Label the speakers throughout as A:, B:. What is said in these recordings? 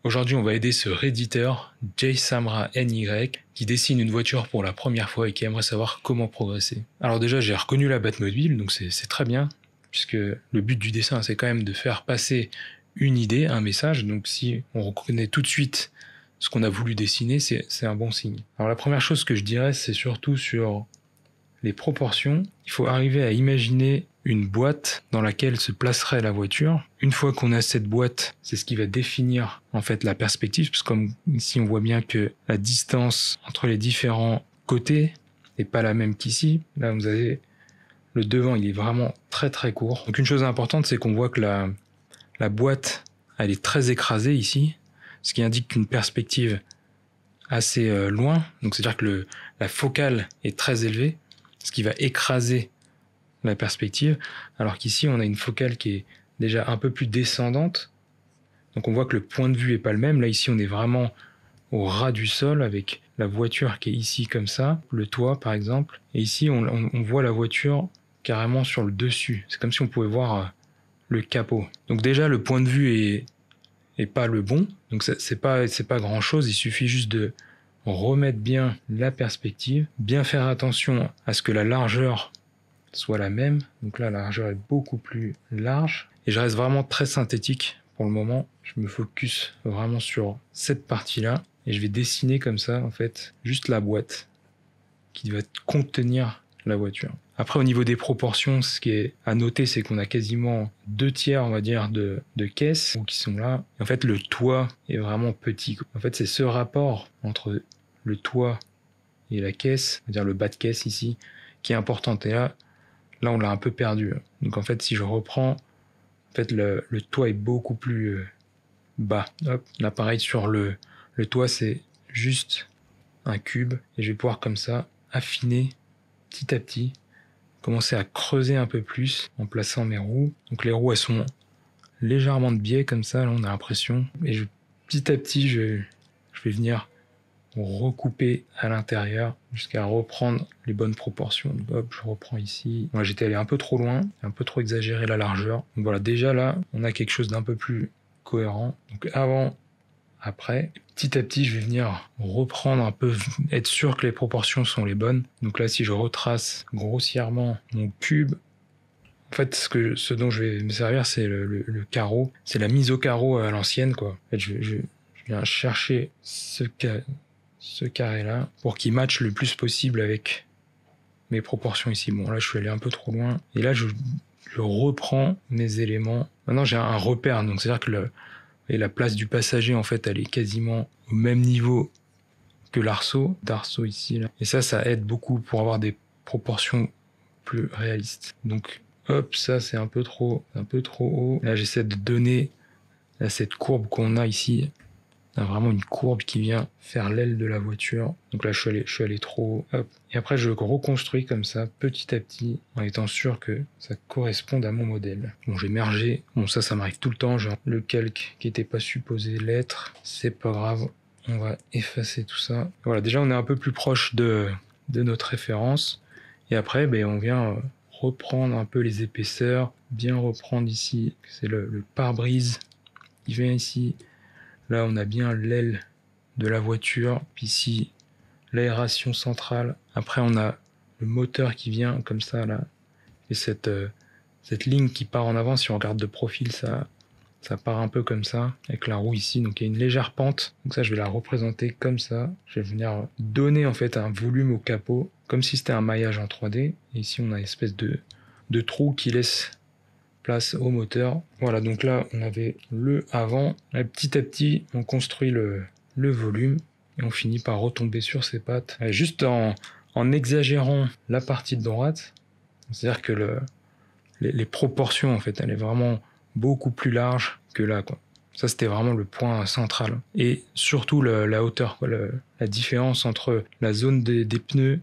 A: Aujourd'hui, on va aider ce redditeur, JSamra NY, qui dessine une voiture pour la première fois et qui aimerait savoir comment progresser. Alors déjà, j'ai reconnu la Batmobile, donc c'est très bien, puisque le but du dessin, c'est quand même de faire passer une idée, un message. Donc si on reconnaît tout de suite ce qu'on a voulu dessiner, c'est un bon signe. Alors la première chose que je dirais, c'est surtout sur les proportions. Il faut arriver à imaginer une boîte dans laquelle se placerait la voiture. Une fois qu'on a cette boîte, c'est ce qui va définir en fait la perspective, parce que comme ici on voit bien que la distance entre les différents côtés n'est pas la même qu'ici. Là vous avez le devant, il est vraiment très très court. Donc une chose importante, c'est qu'on voit que la boîte, elle est très écrasée ici, ce qui indique qu'une perspective assez loin, donc c'est-à-dire que la focale est très élevée, ce qui va écraser la perspective, alors qu'ici on a une focale qui est déjà un peu plus descendante, donc on voit que le point de vue est pas le même. Là ici on est vraiment au ras du sol avec la voiture qui est ici comme ça, le toit par exemple, et ici on voit la voiture carrément sur le dessus, c'est comme si on pouvait voir le capot. Donc déjà le point de vue est pas le bon, donc c'est pas grand chose, il suffit juste de remettre bien la perspective, bien faire attention à ce que la largeur soit la même. Donc là, la largeur est beaucoup plus large. Et je reste vraiment très synthétique pour le moment. Je me focus vraiment sur cette partie-là. Et je vais dessiner comme ça, en fait, juste la boîte qui va contenir la voiture. Après, au niveau des proportions, ce qui est à noter, c'est qu'on a quasiment 2/3, on va dire, de caisse qui sont là. Et en fait, le toit est vraiment petit. En fait, c'est ce rapport entre le toit et la caisse, on va dire le bas de caisse ici, qui est important. Et là, on l'a un peu perdu. Donc en fait, si je reprends, en fait, le toit est beaucoup plus bas. Hop, là, pareil, sur le toit, c'est juste un cube. Et je vais pouvoir comme ça affiner petit à petit, commencer à creuser un peu plus en plaçant mes roues. Donc les roues, elles sont légèrement de biais comme ça, là, on a l'impression. Et petit à petit, je vais venir recouper à l'intérieur jusqu'à reprendre les bonnes proportions. Donc, hop, je reprends ici. Moi, j'étais allé un peu trop loin, un peu trop exagéré la largeur. Donc voilà, déjà là, on a quelque chose d'un peu plus cohérent. Donc avant, après, petit à petit, je vais venir reprendre un peu, être sûr que les proportions sont les bonnes. Donc là, si je retrace grossièrement mon cube, en fait, ce dont je vais me servir, c'est le carreau. C'est la mise au carreau à l'ancienne, quoi. En fait, je viens chercher ce carré-là pour qu'il matche le plus possible avec mes proportions ici. Bon, là, je suis allé un peu trop loin. Et là, je reprends mes éléments. Maintenant, j'ai un repère. Donc, c'est-à-dire que la place du passager, en fait, elle est quasiment au même niveau que l'arceau. D'arceau ici, là. Et ça aide beaucoup pour avoir des proportions plus réalistes. Donc, hop, ça, c'est un peu trop haut. Là, j'essaie de donner à cette courbe qu'on a ici. On a vraiment une courbe qui vient faire l'aile de la voiture. Donc là, je suis allé trop haut. Hop. Et après, je reconstruis comme ça, petit à petit, en étant sûr que ça corresponde à mon modèle. Bon, j'ai mergé. Bon, ça m'arrive tout le temps. Genre, le calque qui n'était pas supposé l'être. C'est pas grave. On va effacer tout ça. Voilà, déjà, on est un peu plus proche de notre référence. Et après, on vient reprendre un peu les épaisseurs. Bien reprendre ici. C'est le pare-brise qui vient ici. Là, on a bien l'aile de la voiture, puis ici, l'aération centrale. Après, on a le moteur qui vient comme ça, là. Et cette ligne qui part en avant, si on regarde de profil, ça part un peu comme ça, avec la roue ici. Donc, il y a une légère pente. Donc ça, je vais la représenter comme ça. Je vais venir donner, en fait, un volume au capot, comme si c'était un maillage en 3D. Et ici, on a une espèce de trou qui laisse place au moteur. Voilà, donc là, on avait le avant. Là, petit à petit, on construit le volume et on finit par retomber sur ses pattes. Et juste en exagérant la partie de droite, c'est-à-dire que les proportions, en fait, elle est vraiment beaucoup plus large que là, quoi. Ça, c'était vraiment le point central. Et surtout la hauteur, quoi, la différence entre la zone des pneus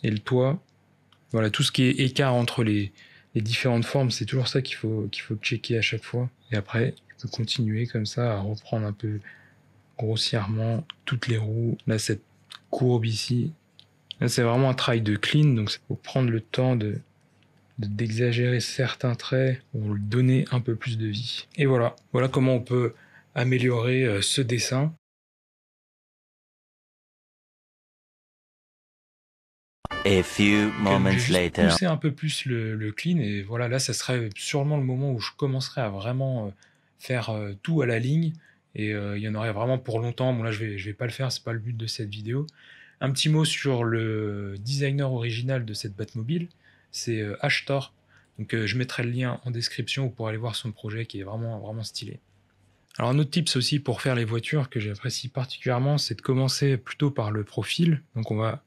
A: et le toit. Voilà, tout ce qui est écart entre les différentes formes, c'est toujours ça qu'il faut checker à chaque fois. Et après, je peux continuer comme ça à reprendre un peu grossièrement toutes les roues. Là, cette courbe ici, là, c'est vraiment un travail de clean, donc il faut prendre le temps d'exagérer certains traits pour lui donner un peu plus de vie. Et voilà comment on peut améliorer ce dessin.
B: A few moments
A: J'ai juste
B: later.
A: poussé un peu plus le clean et voilà, là, ça serait sûrement le moment où je commencerai à vraiment faire tout à la ligne et il y en aurait vraiment pour longtemps. Bon, là, je vais pas le faire, c'est pas le but de cette vidéo. Un petit mot sur le designer original de cette Batmobile, c'est Ashtor. Donc, je mettrai le lien en description pour aller voir son projet qui est vraiment, vraiment stylé. Alors, un autre tips aussi pour faire les voitures que j'apprécie particulièrement, c'est de commencer plutôt par le profil. Donc, on va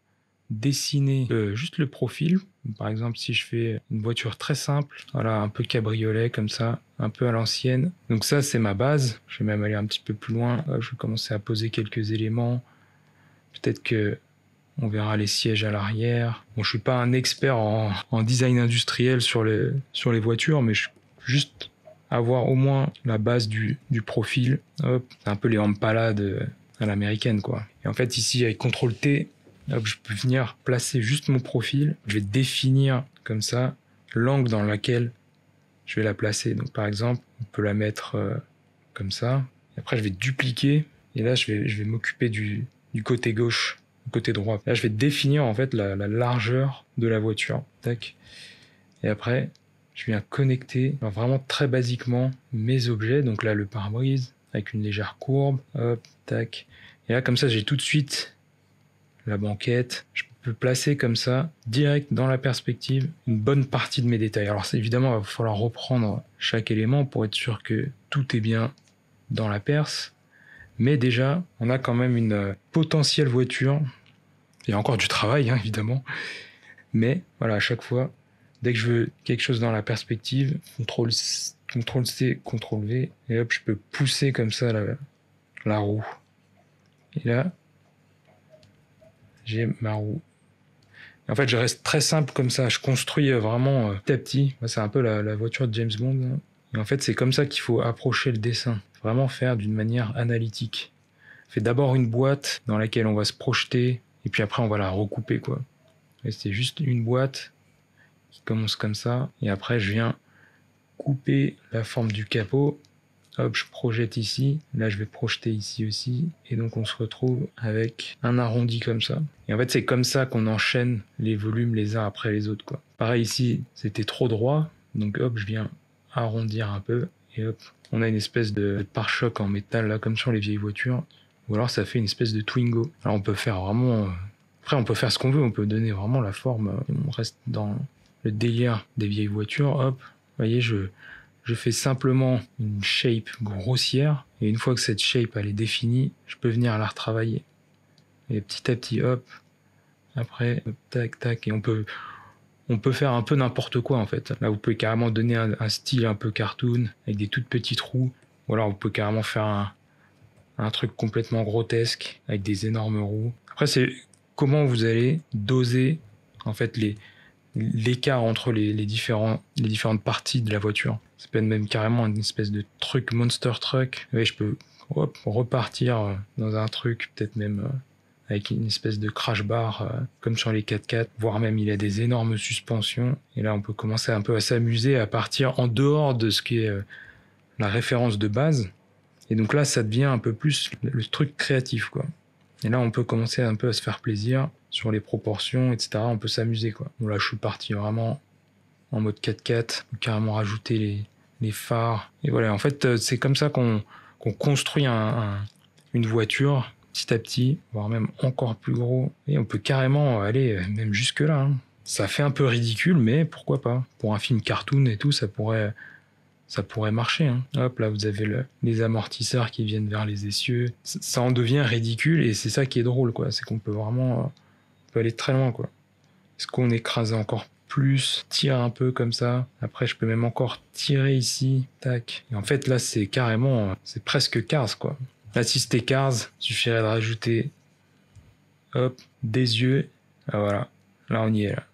A: dessiner juste le profil. Par exemple, si je fais une voiture très simple, voilà, un peu cabriolet comme ça, un peu à l'ancienne. Donc ça, c'est ma base. Je vais même aller un petit peu plus loin. Je vais commencer à poser quelques éléments. Peut-être que on verra les sièges à l'arrière. Bon, je suis pas un expert en design industriel sur les voitures, mais juste avoir au moins la base du profil. Hop, c'est un peu les empalades à l'américaine, quoi. Et en fait, ici, avec CTRL-T, hop, je peux venir placer juste mon profil. Je vais définir comme ça l'angle dans lequel je vais la placer. Donc, par exemple, on peut la mettre comme ça. Et après, je vais dupliquer. Et là, je vais m'occuper du côté gauche, du côté droit. Là, je vais définir en fait la largeur de la voiture. Tac. Et après, je viens connecter vraiment très basiquement mes objets. Donc là, le pare-brise avec une légère courbe. Hop, tac. Et là, comme ça, j'ai tout de suite la banquette. Je peux placer comme ça, direct dans la perspective, une bonne partie de mes détails. Alors évidemment, il va falloir reprendre chaque élément pour être sûr que tout est bien dans la perce. Mais déjà, on a quand même une potentielle voiture. Il y a encore du travail, hein, évidemment. Mais voilà, à chaque fois, dès que je veux quelque chose dans la perspective, CTRL-C, CTRL-V, et hop, je peux pousser comme ça la roue. Et là, j'ai ma roue. En fait, je reste très simple comme ça. Je construis vraiment petit à petit. C'est un peu la voiture de James Bond. Hein. Et en fait, c'est comme ça qu'il faut approcher le dessin. Vraiment faire d'une manière analytique. Fait d'abord une boîte dans laquelle on va se projeter, et puis après, on va la recouper, quoi. Et c'est juste une boîte qui commence comme ça. Et après, je viens couper la forme du capot. Hop, je projette ici. Là, je vais projeter ici aussi. Et donc, on se retrouve avec un arrondi comme ça. Et en fait, c'est comme ça qu'on enchaîne les volumes les uns après les autres, quoi. Pareil ici, c'était trop droit. Donc, hop, je viens arrondir un peu. Et hop, on a une espèce de pare-choc en métal, là, comme sur les vieilles voitures. Ou alors, ça fait une espèce de Twingo. Alors, on peut faire vraiment... Après, on peut faire ce qu'on veut. On peut donner vraiment la forme. On reste dans le délire des vieilles voitures. Hop, vous voyez, je fais simplement une shape grossière et une fois que cette shape elle est définie, je peux venir la retravailler. Et petit à petit, hop, après, hop, tac, tac, et on peut faire un peu n'importe quoi en fait. Là, vous pouvez carrément donner un style un peu cartoon avec des toutes petites roues, ou alors vous pouvez carrément faire un truc complètement grotesque avec des énormes roues. Après, c'est comment vous allez doser en fait l'écart entre les différentes parties de la voiture. Ça peut être même carrément une espèce de truc monster truck. Et je peux repartir dans un truc, peut-être même avec une espèce de crash bar, comme sur les 4x4, voire même il a des énormes suspensions. Et là, on peut commencer un peu à s'amuser, à partir en dehors de ce qui est la référence de base. Et donc là, ça devient un peu plus le truc créatif, quoi. Et là, on peut commencer un peu à se faire plaisir sur les proportions, etc. On peut s'amuser, quoi. Bon, là, je suis parti vraiment en mode 4x4, carrément rajouter les phares. Et voilà, en fait, c'est comme ça qu'on construit une voiture petit à petit, voire même encore plus gros. Et on peut carrément aller même jusque-là. Hein. Ça fait un peu ridicule, mais pourquoi pas? Pour un film cartoon et tout, ça pourrait marcher. Hein. Hop, là, vous avez les amortisseurs qui viennent vers les essieux. Ça en devient ridicule et c'est ça qui est drôle, quoi. C'est qu'on peut vraiment on peut aller très loin, quoi. Est-ce qu'on écrase encore plus, tire un peu comme ça. Après, je peux même encore tirer ici. Tac. Et en fait, là, c'est carrément... c'est presque Cars, quoi. Là, si c'était Cars, il suffirait de rajouter... hop, des yeux. Ah, voilà. Là, on y est, là.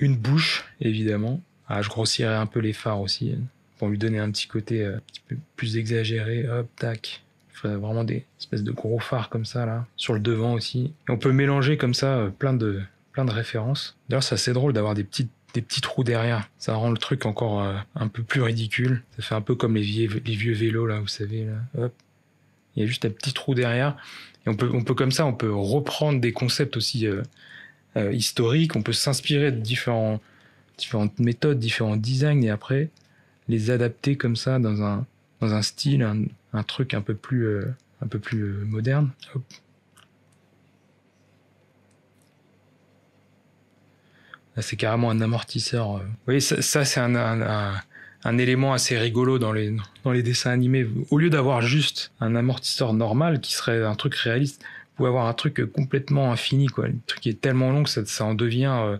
A: Une bouche, évidemment. Ah, je grossirais un peu les phares aussi, pour lui donner un petit côté un petit peu plus exagéré. Hop, tac. Je ferais vraiment des espèces de gros phares comme ça, là. Sur le devant aussi. Et on peut mélanger comme ça plein de références. D'ailleurs, c'est assez drôle d'avoir des petites des petits trous derrière. Ça rend le truc encore un peu plus ridicule. Ça fait un peu comme les vieux vélos, là, vous savez. Là. Hop. Il y a juste un petit trou derrière. Et on peut comme ça, on peut reprendre des concepts aussi historiques. On peut s'inspirer de différentes méthodes, différents designs, et après les adapter comme ça dans un style, un truc un peu plus moderne. Hop. Là, c'est carrément un amortisseur. Vous voyez, ça c'est un élément assez rigolo dans les dessins animés. Au lieu d'avoir juste un amortisseur normal qui serait un truc réaliste, vous pouvez avoir un truc complètement infini, quoi. Un truc qui est tellement long que ça en devient,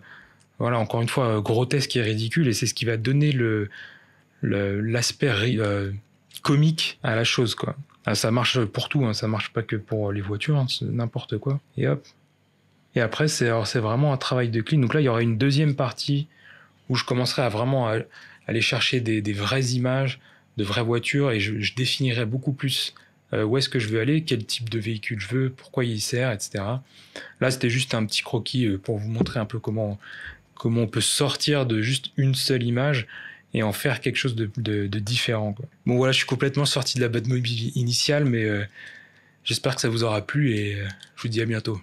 A: voilà, encore une fois, grotesque et ridicule. Et c'est ce qui va donner l'aspect comique à la chose, quoi. Ah, ça marche pour tout, hein. Ça marche pas que pour les voitures, hein. C'est n'importe quoi. Et hop. Et après, c'est vraiment un travail de clean. Donc là, il y aura une deuxième partie où je commencerai à vraiment aller chercher des vraies images, de vraies voitures, et je définirai beaucoup plus où est-ce que je veux aller, quel type de véhicule je veux, pourquoi il sert, etc. Là, c'était juste un petit croquis pour vous montrer un peu comment on peut sortir de juste une seule image et en faire quelque chose de différent, quoi. Bon, voilà, je suis complètement sorti de la Batmobile initiale, mais j'espère que ça vous aura plu, et je vous dis à bientôt.